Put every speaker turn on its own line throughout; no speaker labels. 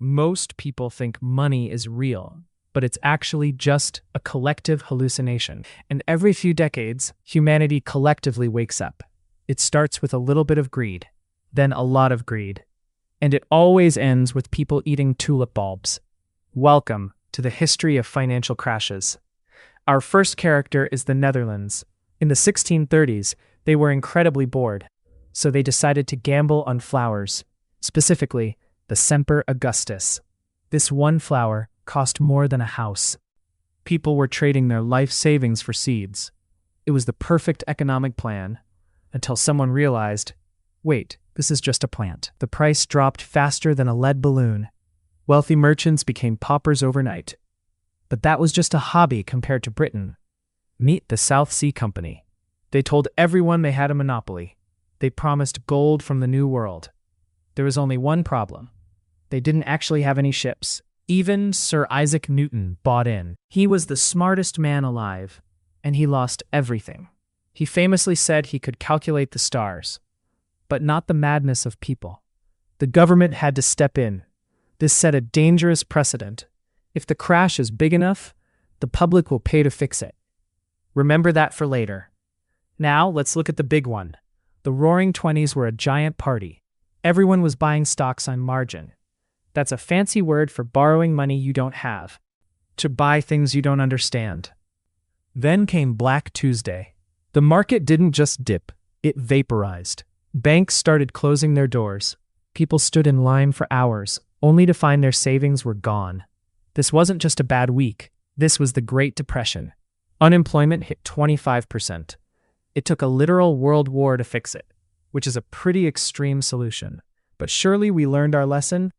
Most people think money is real, but it's actually just a collective hallucination. And every few decades, humanity collectively wakes up. It starts with a little bit of greed, then a lot of greed. And it always ends with people eating tulip bulbs. Welcome to the history of financial crashes. Our first character is the Netherlands. In the 1630s, they were incredibly bored, so they decided to gamble on flowers, specifically the Semper Augustus. This one flower cost more than a house. People were trading their life savings for seeds. It was the perfect economic plan, until someone realized, wait, this is just a plant. The price dropped faster than a lead balloon. Wealthy merchants became paupers overnight. But that was just a hobby compared to Britain. Meet the South Sea Company. They told everyone they had a monopoly. They promised gold from the New World. There was only one problem. They didn't actually have any ships. Even Sir Isaac Newton bought in. He was the smartest man alive, and he lost everything. He famously said he could calculate the stars, but not the madness of people. The government had to step in. This set a dangerous precedent. If the crash is big enough, the public will pay to fix it. Remember that for later. Now, let's look at the big one. The Roaring Twenties were a giant party. Everyone was buying stocks on margin. That's a fancy word for borrowing money you don't have, to buy things you don't understand. Then came Black Tuesday. The market didn't just dip, it vaporized. Banks started closing their doors. People stood in line for hours, only to find their savings were gone. This wasn't just a bad week. This was the Great Depression. Unemployment hit 25%. It took a literal world war to fix it, which is a pretty extreme solution. But surely we learned our lesson?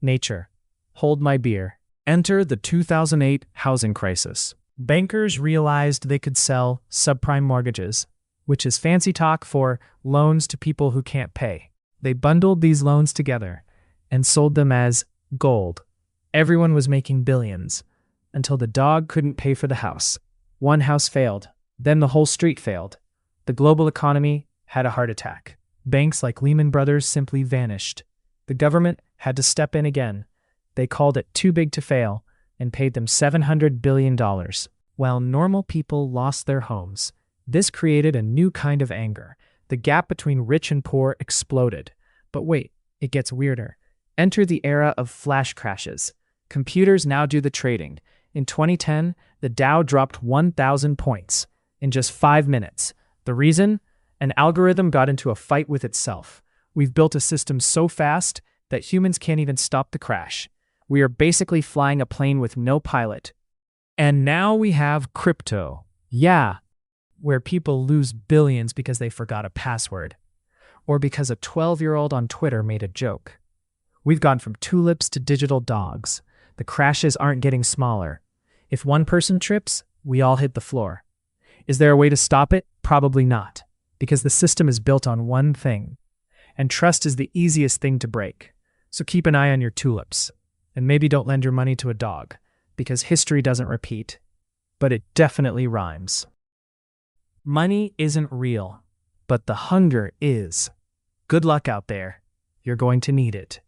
Nature. Hold my beer. Enter the 2008 housing crisis. Bankers realized they could sell subprime mortgages, which is fancy talk for loans to people who can't pay. They bundled these loans together and sold them as gold. Everyone was making billions, until the dog couldn't pay for the house. One house failed, then the whole street failed. The global economy had a heart attack. Banks like Lehman Brothers simply vanished. The government had to step in again. They called it too big to fail and paid them $700 billion. While normal people lost their homes, this created a new kind of anger. The gap between rich and poor exploded. But wait, it gets weirder. Enter the era of flash crashes. Computers now do the trading. In 2010, the Dow dropped 1,000 points in just 5 minutes. The reason? An algorithm got into a fight with itself. We've built a system so fast that humans can't even stop the crash. We are basically flying a plane with no pilot. And now we have crypto. Yeah, where people lose billions because they forgot a password, or because a 12-year-old on Twitter made a joke. We've gone from tulips to digital dogs. The crashes aren't getting smaller. If one person trips, we all hit the floor. Is there a way to stop it? Probably not, because the system is built on one thing, and trust is the easiest thing to break. So keep an eye on your tulips, and maybe don't lend your money to a dog, because history doesn't repeat, but it definitely rhymes. Money isn't real, but the hunger is. Good luck out there. You're going to need it.